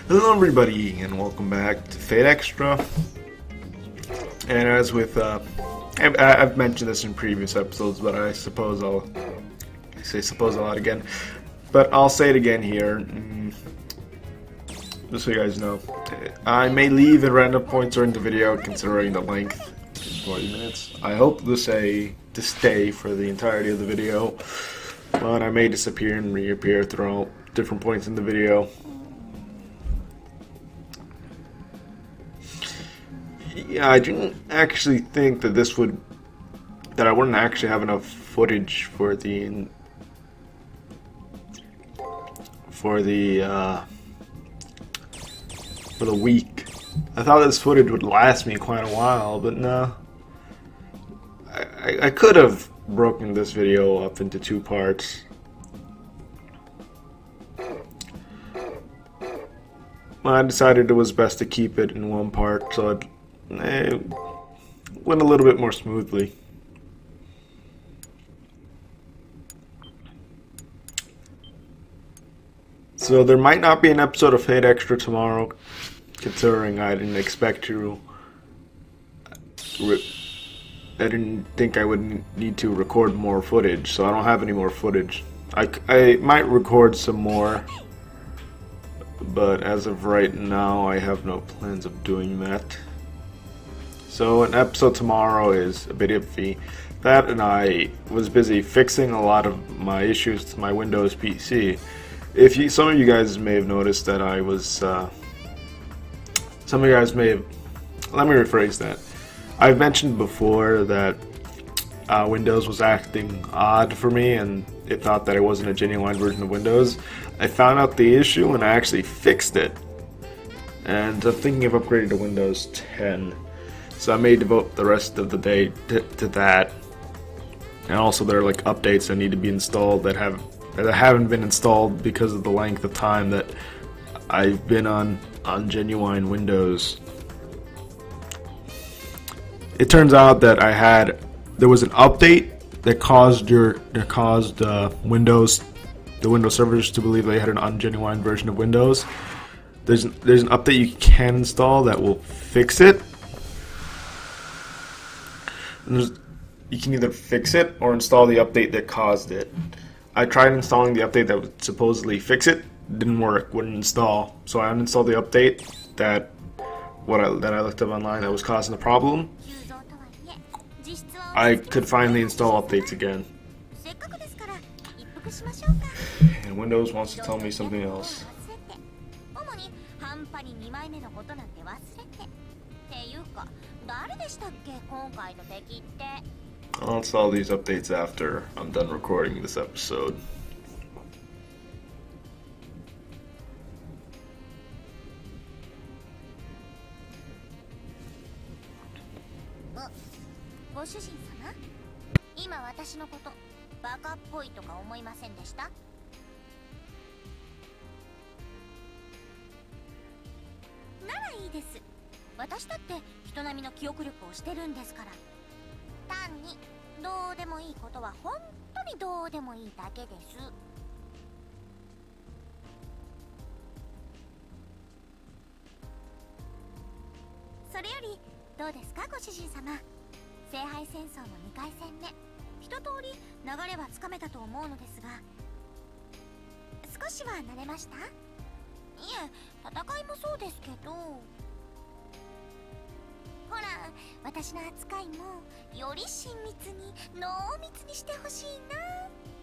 Hello everybody, and welcome back to Fate Extra. And as with, I've mentioned this in previous episodes, but I suppose I say suppose a lot again. But I'll say it again here, just so you guys know. I may leave at random points during the video, considering the length, 40 minutes. I hope to stay for the entirety of the video, but I may disappear and reappear throughout different points in the video. Yeah, I didn't actually think that I wouldn't actually have enough footage for the week. I thought this footage would last me quite a while, but no. I could have broken this video up into two parts. But I decided it was best to keep it in one part, so it went a little bit more smoothly. So there might not be an episode of Fate Extra tomorrow, considering I didn't expect to. I didn't think I would need to record more footage, so I don't have any more footage. I might record some more, but as of right now, I have no plans of doing that. So an episode tomorrow is a bit iffy. That, and I was busy fixing a lot of my issues to my Windows PC. Some of you guys may have noticed that I was, some of you guys may have, let me rephrase that. I've mentioned before that Windows was acting odd for me, and it thought that it wasn't a genuine version of Windows. I found out the issue and I actually fixed it. And I'm thinking of upgrading to Windows 10. So I may devote the rest of the day to that. And also there are like updates that need to be installed that haven't been installed because of the length of time that I've been on genuine Windows. It turns out that there was an update that caused the Windows servers to believe they had an ungenuine version of Windows. There's an update you can install that will fix it. And you can either fix it or install the update that caused it. I tried installing the update that would supposedly fix it. Didn't work, wouldn't install. So I uninstalled the update that I looked up online that was causing the problem. I could finally install updates again. And Windows wants to tell me something else. I'll install these updates after I'm done recording this episode.それよりどうですかご主人様。聖杯戦争の2回戦目、一通り流れはつかめたと思うのですが、少しは慣れました？いえ、戦いもそうですけど。ほら、私の扱いもより親密に濃密にしてほしい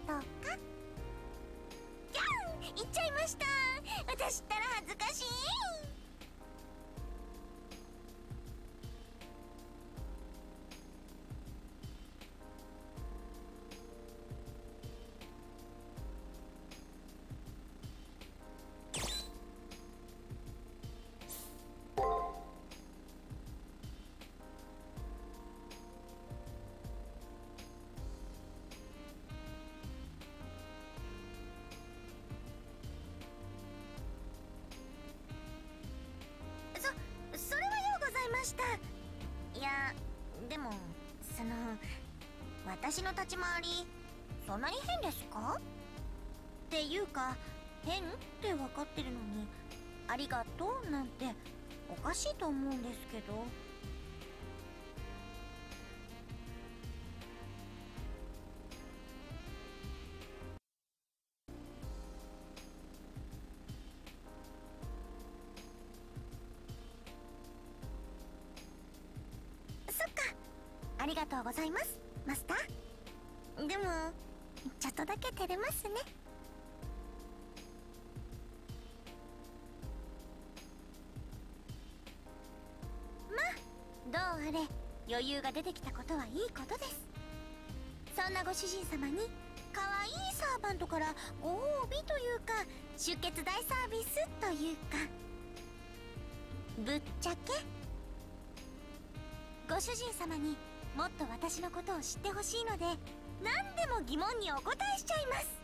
なとか。ギャン、言っちゃいました。私ったら恥ずかしい。いや、でも私の立ち回りそんなに変ですか？っていうか変って分かってるのにありがとうなんておかしいと思うんですけど。そっか、ありがとうございますマスター。でもちょっとだけ照れますね。どうあれ余裕が出てきたことはいいことです。そんなご主人様に可愛いサーバントからご褒美というか出血大サービスというか、ぶっちゃけご主人様にもっと私のことを知ってほしいので何でも疑問にお答えしちゃいます。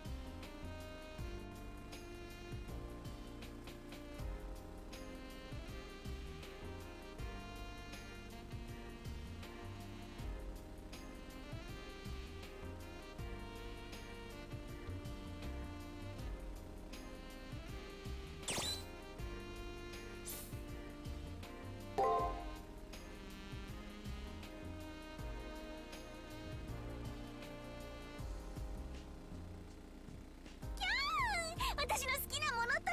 私の好きなものとか、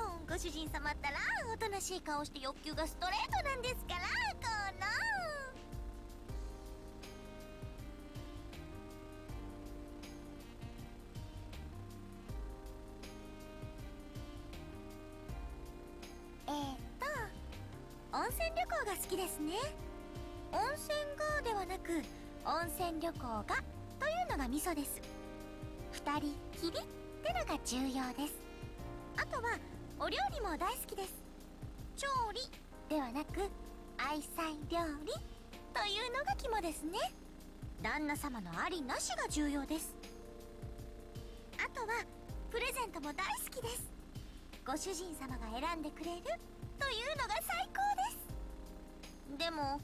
もうご主人様ったらおとなしい顔して欲求がストレートなんですから、温泉旅行が好きですね。温泉がではなく温泉旅行がというのがミソです。二人きりってのが重要です。あとはお料理も大好きです。調理ではなく愛妻料理というのが肝ですね。旦那様のありなしが重要です。あとはプレゼントも大好きです。ご主人様が選んでくれるというのが最高です。でも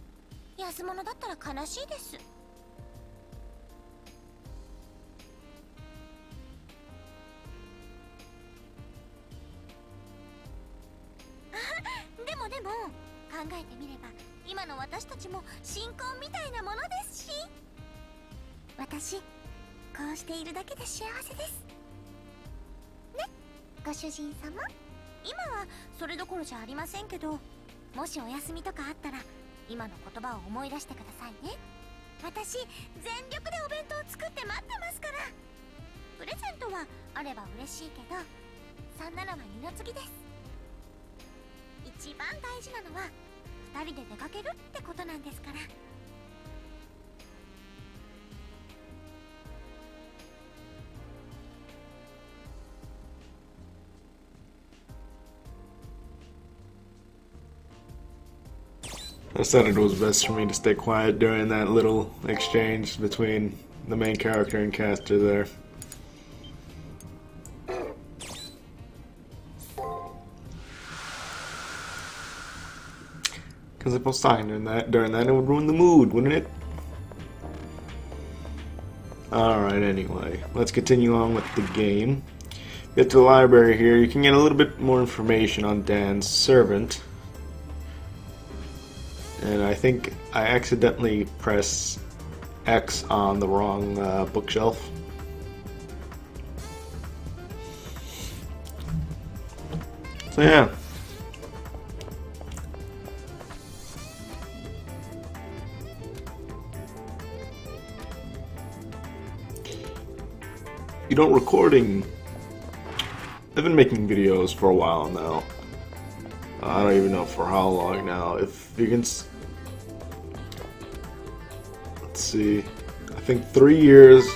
安物だったら悲しいです。でも考えてみれば今の私たちも新婚みたいなものですし、私こうしているだけで幸せですね、ご主人様。今はそれどころじゃありませんけど、もしお休みとかあったら今の言葉を思い出してくださいね。私全力でお弁当を作って待ってますから。プレゼントはあれば嬉しいけど、そんなのは二の次です。一番大事なのは2人で出かけるってことなんですから。I decided it was best for me to stay quiet during that little exchange between the main character and caster there. Because if I was talking during that, it would ruin the mood, wouldn't it? Alright, anyway, let's continue on with the game. Get to the library here, you can get a little bit more information on Dan's servant. And I think I accidentally pressed X on the wrong bookshelf. So yeah. You know, recording, I've been making videos for a while now. I don't even know for how long now. If you can, let's see, I think 3 years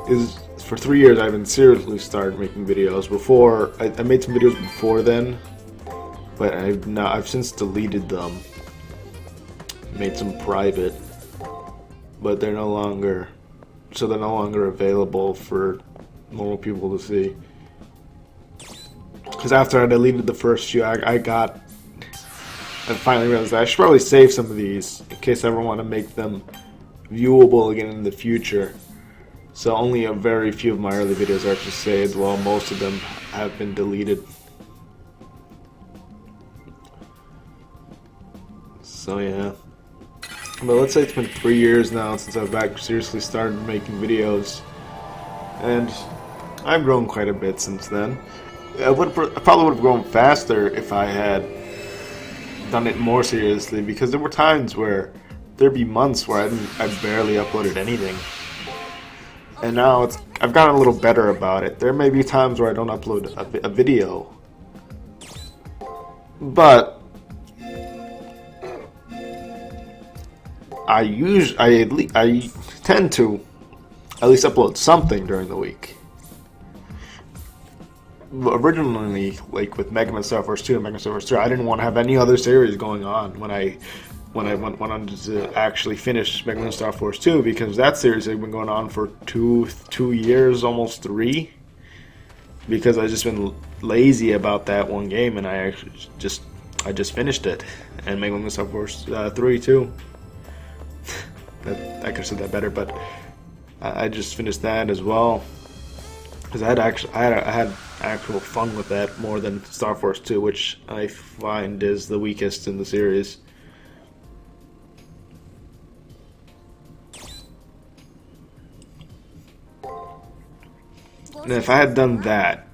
is, for 3 years I've been seriously started making videos. Before, I made some videos before then, but I've since deleted them, made some private, but they're no longer available for normal people to see. Because after I deleted the first few, I finally realized that I should probably save some of these in case I ever want to make them viewable again in the future. So only a very few of my early videos are actually saved, while most of them have been deleted. So yeah. But let's say it's been 3 years now since I've actually seriously started making videos. And I've grown quite a bit since then. I probably would have grown faster if I had done it more seriously, because there were times where there'd be months where I barely uploaded anything. And now I've gotten a little better about it. There may be times where I don't upload a video. But I tend to at least upload something during the week. Originally, like with Mega Man Star Force 2 and Mega Man Star Force 3, I didn't want to have any other series going on when I went on to actually finish Mega Man Star Force 2, because that series had been going on for two years, almost 3. Because I just been lazy about that one game, and I just finished it, and Mega Man Star Force 3 too. I could have said that better, but I just finished that as well, because I had actual fun with that more than Star Force 2, which I find is the weakest in the series. And if I had done that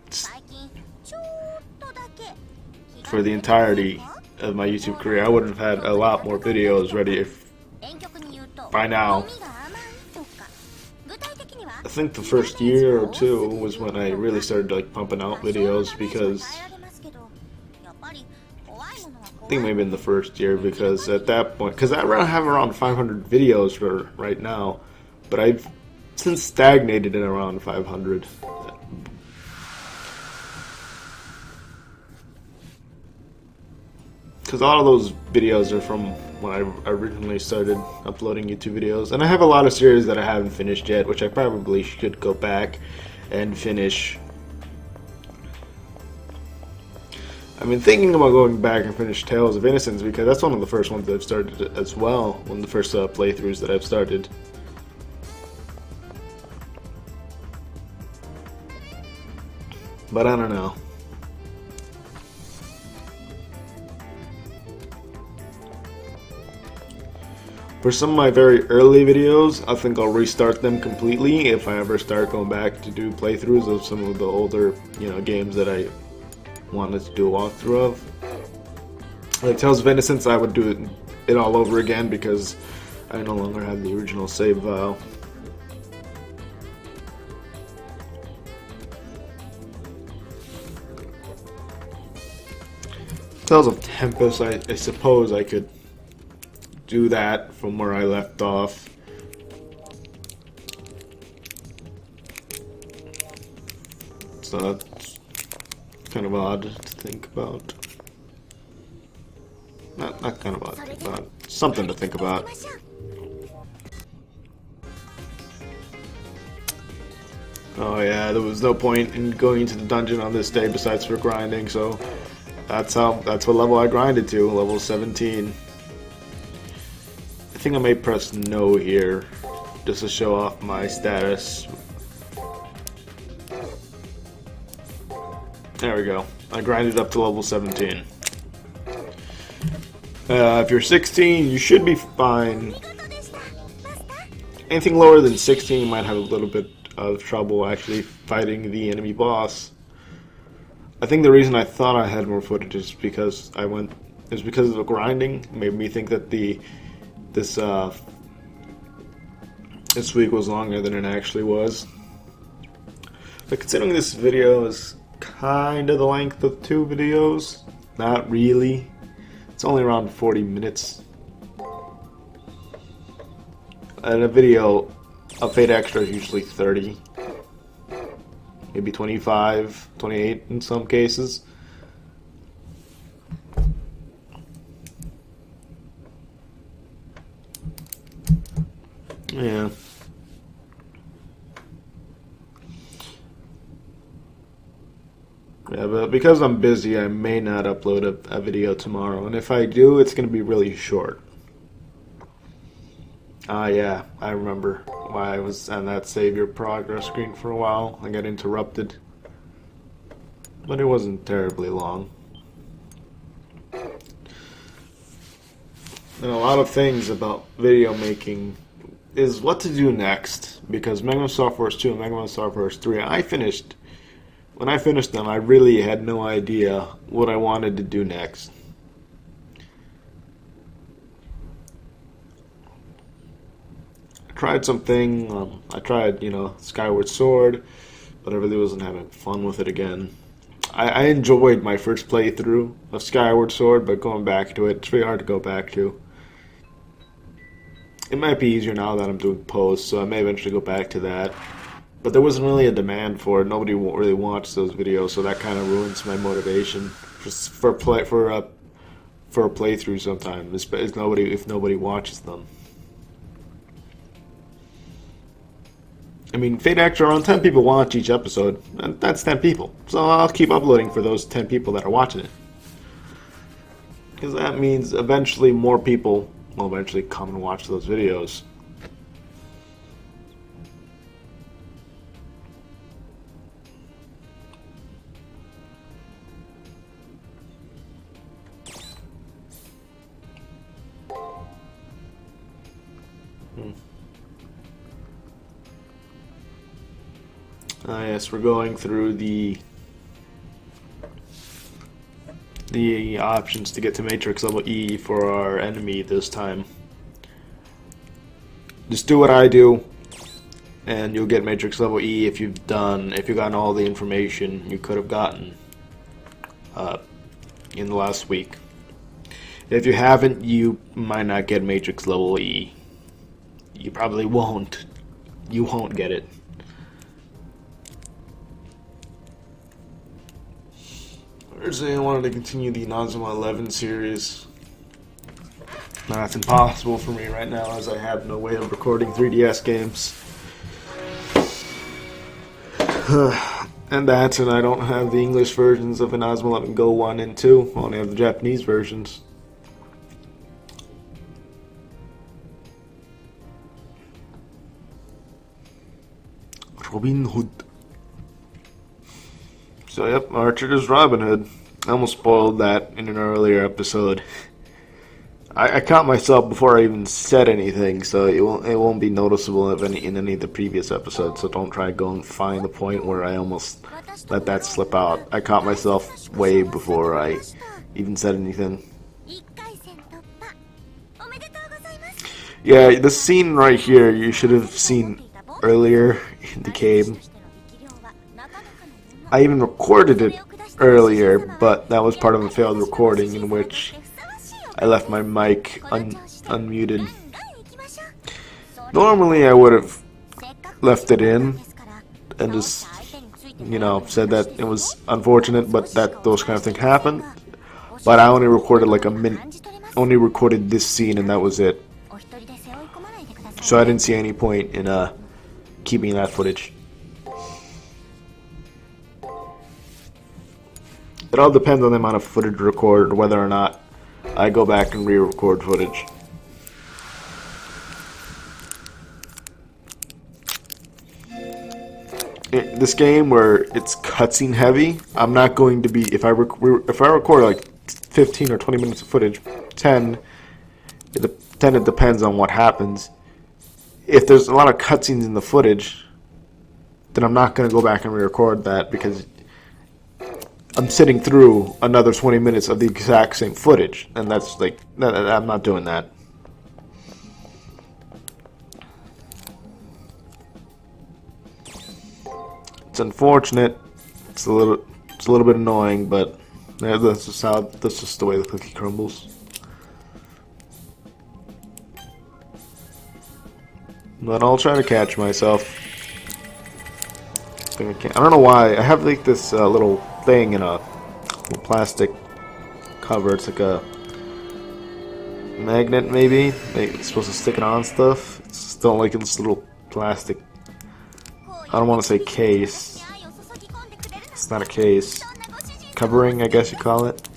for the entirety of my YouTube career, I would have had a lot more videos ready by now. I think the first year or two was when I really started like pumping out videos, because I think maybe in the first year, because at that point, because I have around 500 videos for right now, but I've since stagnated at around 500. Because all of those videos are from when I originally started uploading YouTube videos. And I have a lot of series that I haven't finished yet, which I probably should go back and finish. I've been thinking about going back and finish Tales of Innocence, because that's one of the first ones that I've started as well, one of the first playthroughs that I've started. But I don't know. For some of my very early videos, I think I'll restart them completely if I ever start going back to do playthroughs of some of the older, games that I wanted to do a walkthrough of. Like Tales of Innocence, I would do it all over again, because I no longer have the original save file. Tales of Tempest, I suppose I could do that from where I left off. So that's kind of odd to think about. Not kind of odd to think about. Something to think about. Oh yeah, there was no point in going into the dungeon on this day besides for grinding, so that's what level I grinded to, level 17. I think I may press no here, just to show off my status. There we go. I grinded up to level 17. If you're 16, you should be fine. Anything lower than 16, you might have a little bit of trouble actually fighting the enemy boss. I think the reason I thought I had more footage is because because of the grinding. It made me think that this week was longer than it actually was. But considering this video is kind of the length of 2 videos, not really. It's only around 40 minutes. And a Fate Extra is usually 30. Maybe 25, 28 in some cases. Yeah. Yeah, but because I'm busy, I may not upload a video tomorrow. And if I do, it's going to be really short. Yeah, I remember why I was on that save your progress screen for a while. I got interrupted. But it wasn't terribly long. and a lot of things about video making is what to do next. Because Mega Man Star Force 2 and Mega Man Star Force 3, when I finished them, I really had no idea what I wanted to do next. I tried something, I tried, Skyward Sword, but I really wasn't having fun with it again. I enjoyed my first playthrough of Skyward Sword, but going back to it, it's really hard to go back to. It might be easier now that I'm doing posts, so I may eventually go back to that. But there wasn't really a demand for it. Nobody really watched those videos, so that kind of ruins my motivation for a playthrough sometimes, if nobody watches them. I mean, Fate Actor around 10 people watch each episode, and that's 10 people. So I'll keep uploading for those 10 people that are watching it. Because that means eventually more people will eventually come and watch those videos. Yes, we're going through the options to get to Matrix level E for our enemy this time. Just do what I do, and you'll get Matrix level E if you've gotten all the information you could have gotten in the last week. If you haven't, you might not get Matrix level E. You probably won't. You won't get it. Originally, I wanted to continue the Inazuma 11 series. That's impossible for me right now, as I have no way of recording 3DS games. And I don't have the English versions of Inazuma 11 Go 1 and 2. I only have the Japanese versions. Robin Hood. So yep, Archer is Robin Hood. I almost spoiled that in an earlier episode. I caught myself before I even said anything, so it won't be noticeable in any of the previous episodes. So don't try to go and find the point where I almost let that slip out. I caught myself way before I even said anything. Yeah, the scene right here you should have seen earlier in the game. I even recorded it earlier, but that was part of a failed recording in which I left my mic unmuted. Normally I would have left it in and just, said that it was unfortunate, but that those kind of things happen. But I only recorded like a minute, only recorded this scene, and that was it. So I didn't see any point in keeping that footage. It all depends on the amount of footage recorded, whether or not I go back and re-record footage. In this game where it's cutscene heavy, I'm not going to be, if I record like 15 or 20 minutes of footage, 10 it depends on what happens. If there's a lot of cutscenes in the footage, then I'm not going to go back and re-record that, because I'm sitting through another 20 minutes of the exact same footage, and that's like, I'm not doing that. It's unfortunate. It's a little bit annoying, but yeah, that's just the way the cookie crumbles. But I'll try to catch myself. I don't know why. I have like this little thing in a little plastic cover. It's like a magnet, maybe. It's supposed to stick it on stuff. It's still like in this little plastic. I don't want to say case. It's not a case. Covering, I guess you call it.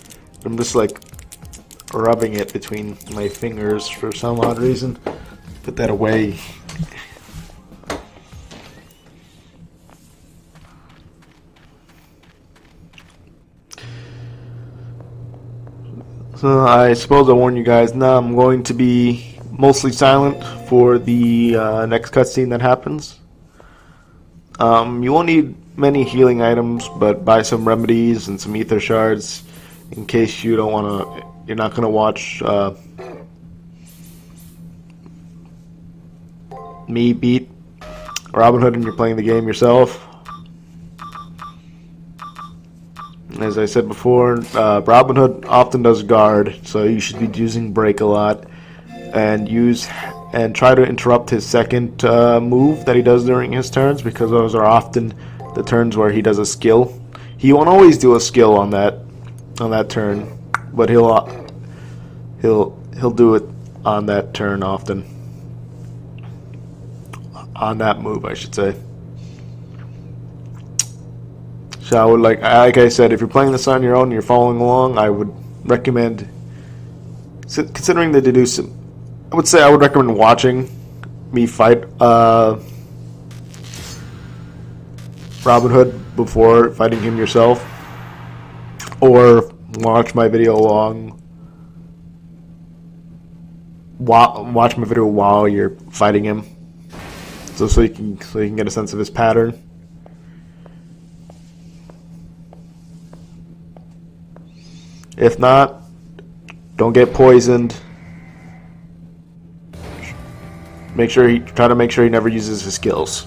I'm just like rubbing it between my fingers for some odd reason. Put that away. So I suppose I warn you guys now. I'm going to be mostly silent for the next cutscene that happens. You won't need many healing items, but buy some remedies and some ether shards in case you don't want to. You're not going to watch me beat Robin Hood and you're playing the game yourself. As I said before, Robin Hood often does guard, so you should be using break a lot, and try to interrupt his second move that he does during his turns, because those are often the turns where he does a skill. He won't always do a skill on that turn, but he'll do it on that turn often. On that move, I should say. So I would like I said, if you're playing this on your own and you're following along, I would recommend, considering that they do some, I would recommend watching me fight Robin Hood before fighting him yourself, or watch my video watch my video while you're fighting him, so you can get a sense of his pattern. If not, don't get poisoned. Try to make sure he never uses his skills.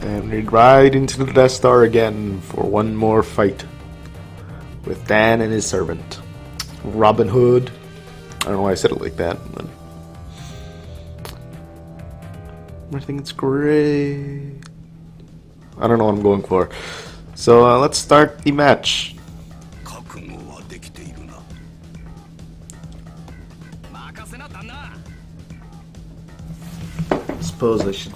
And we ride into the Death Star again for one more fight with Dan and his servant, Robin Hood. I don't know why I said it like that, but I think it's great. I don't know what I'm going for. So let's start the match. Suppose I should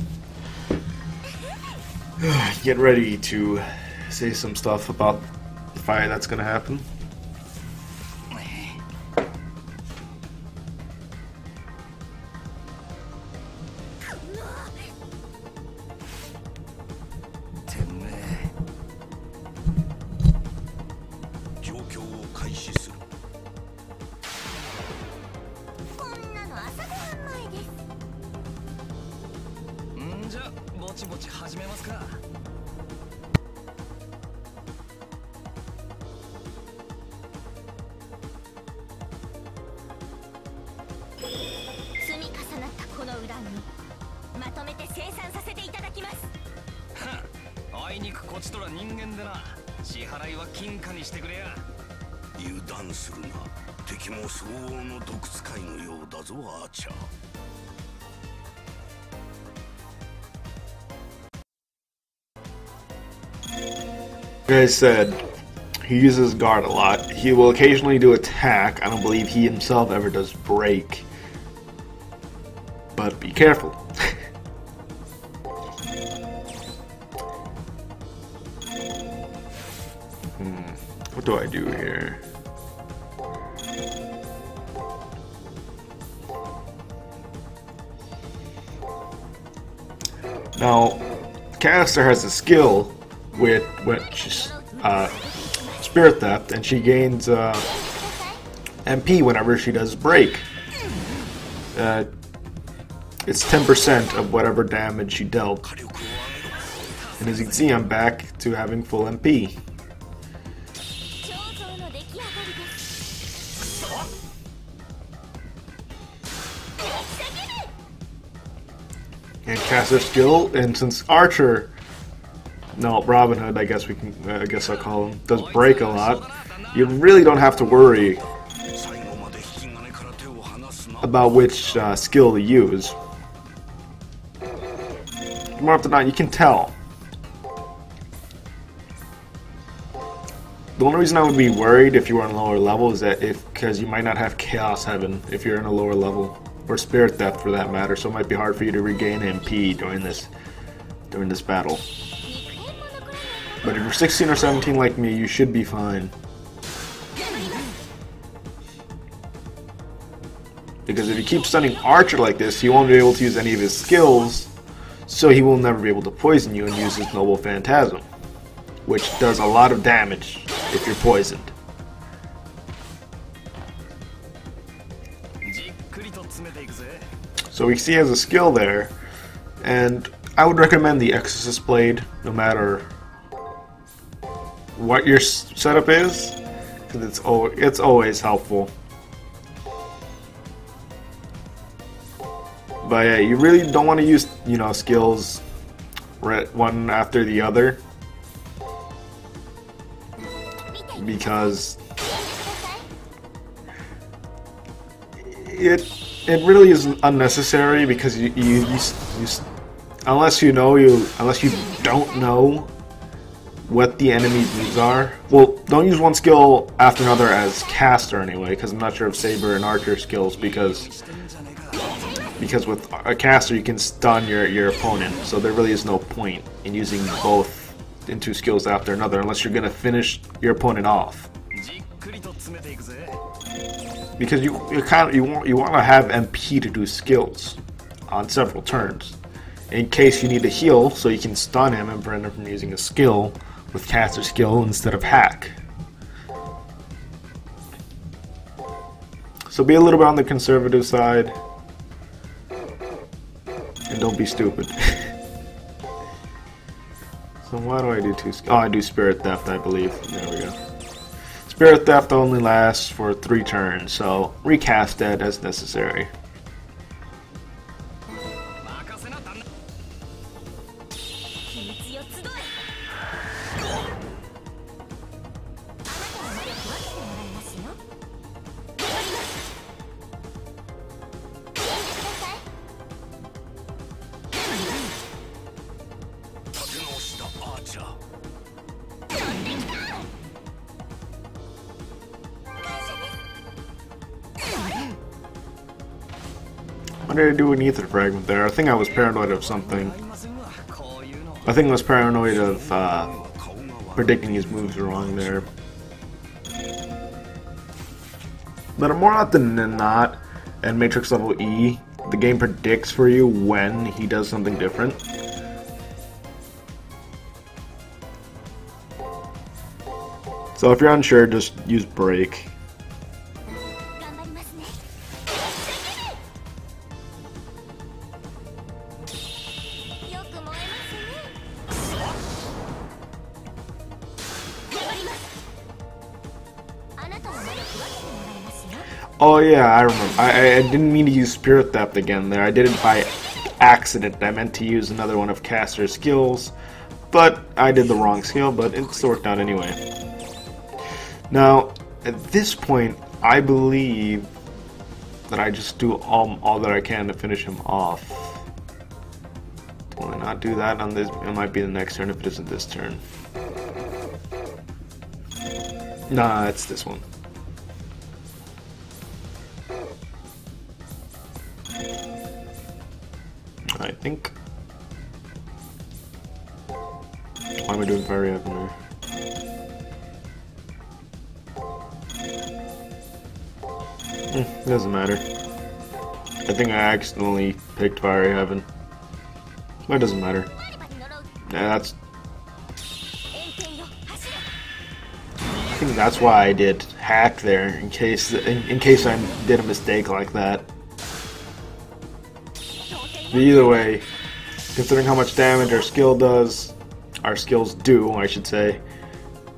get ready to say some stuff about the fight that's gonna happen. Like I said, he uses guard a lot. He will occasionally do attack. I don't believe he himself ever does break. But be careful. What do I do here? Now, Caster has a skill with which is Spirit Theft, and she gains MP whenever she does break. It's 10% of whatever damage she dealt. And as you can see, I'm back to having full MP. And Caster skill, and since Archer, no, Robin Hood, I guess I'll call him, does break a lot, you really don't have to worry about which skill to use. More often than not, you can tell. The only reason I would be worried if you were on a lower level is that because you might not have Chaos Heaven if you're in a lower level, or Spirit Theft for that matter, so it might be hard for you to regain MP during this battle. But if you're 16 or 17 like me, you should be fine. Because if you keep stunning Archer like this, he won't be able to use any of his skills, so he will never be able to poison you and use his Noble Phantasm, which does a lot of damage if you're poisoned. So we see he has a skill there, and I would recommend the Exorcist Blade no matter what your setup is, because it's always helpful. But yeah, you really don't want to use, skills one after the other, because it really is unnecessary, because unless you don't know what the enemy's moves are. Well, don't use one skill after another as Caster anyway, because I'm not sure of Saber and Archer skills, because with a Caster you can stun your opponent, so there really is no point in using both in two skills after another unless you're going to finish your opponent off. Because you want to have MP to do skills on several turns, in case you need to heal, so you can stun him and prevent him from using a skill with Caster skill instead of hack. So be a little bit on the conservative side, and don't be stupid. So why do I do two? Oh, I do Spirit Theft, I believe. There we go. Spirit Theft only lasts for 3 turns, so recast that as necessary. What did I do an ether fragment there? I think I was paranoid of something. I think I was paranoid of predicting his moves wrong there. But more often than not, in Matrix level E, the game predicts for you when he does something different. So if you're unsure, just use break. Oh yeah, I remember. I didn't mean to use Spirit Theft again there. I did it by accident. I meant to use another one of Caster's skills, but I did the wrong skill, but it still worked out anyway. Now, at this point, I believe that I just do all that I can to finish him off. Will I not do that on this? It might be the next turn if it isn't this turn. Nah, it's this one. I think. Why am I doing Fiery Heaven there? It doesn't matter. I think I accidentally picked Fiery Heaven. But it doesn't matter. Yeah, that's. I think that's why I did hack there, in case I did a mistake like that. But either way, considering how much damage our skills do, I should say,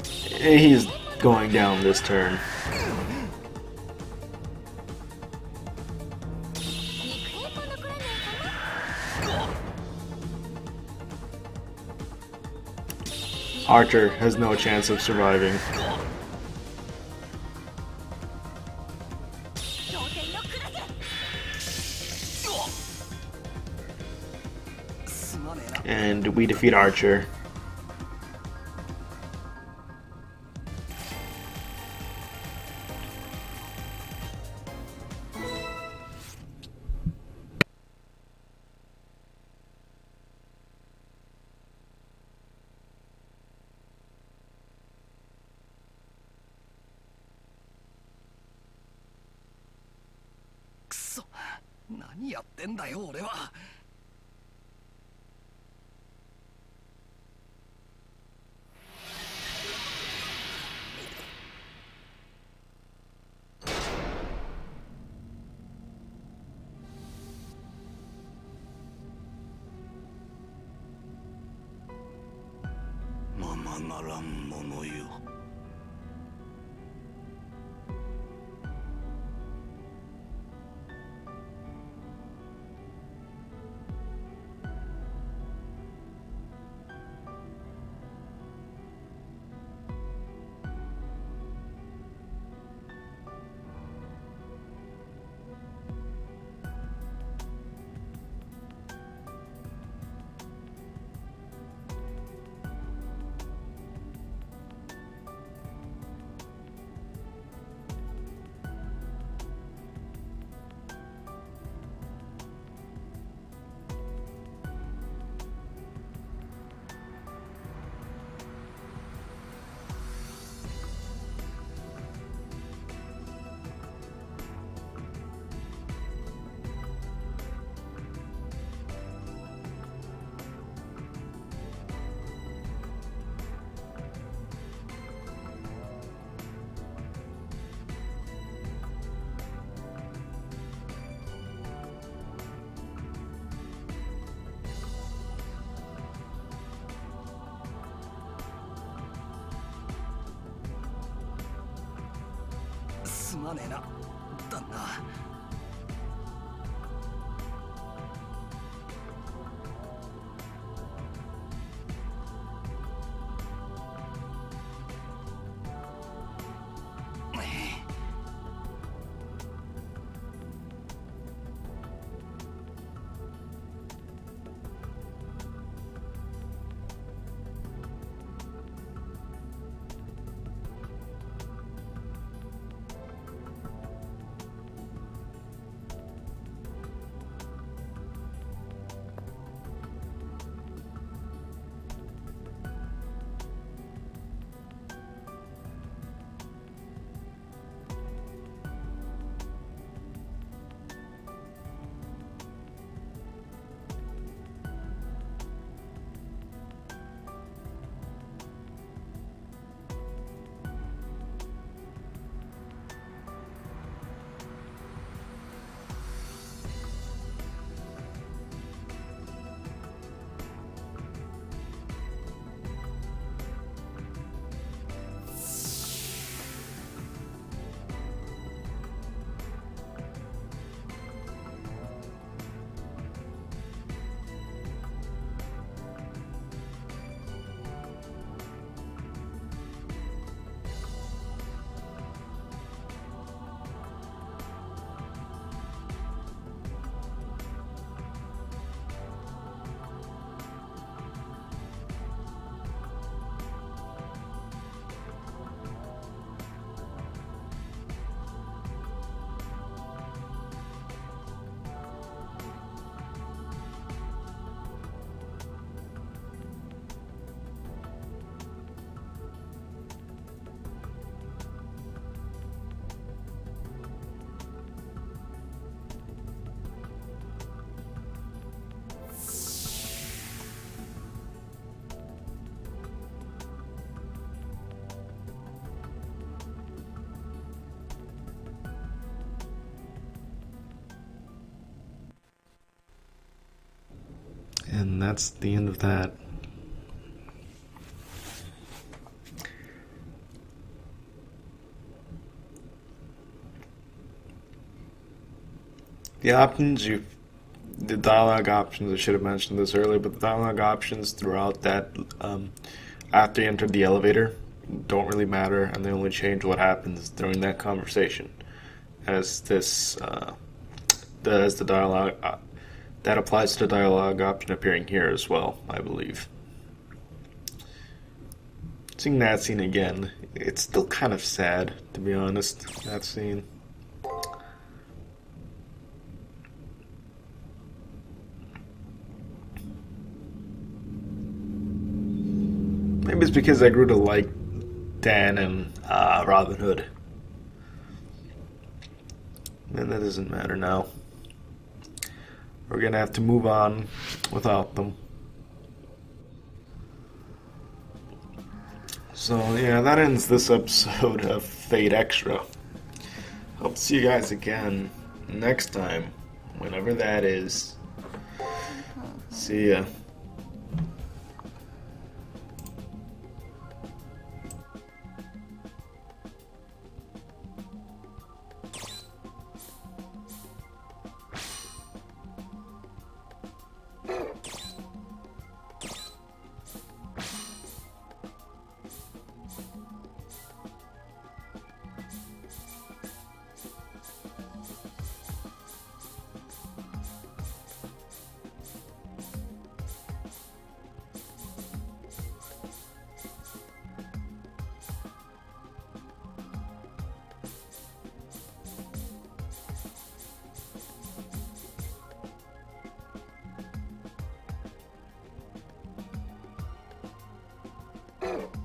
he's going down this turn. Archer has no chance of surviving. And we defeat Archer. Kuso, 何やってんだよ俺は。ままならんものよ。すまねえな、旦那。And that's the end of that. The options, the dialogue options, I should have mentioned this earlier, but the dialogue options throughout that, after you enter the elevator, don't really matter, and they only change what happens during that conversation. As this, as the dialogue, that applies to the dialogue option appearing here as well, I believe. Seeing that scene again, it's still kind of sad, to be honest, that scene. Maybe it's because I grew to like Dan and Robin Hood. And that doesn't matter now. We're gonna have to move on without them. So yeah, that ends this episode of Fate Extra. Hope to see you guys again next time, whenever that is. See ya. Oh.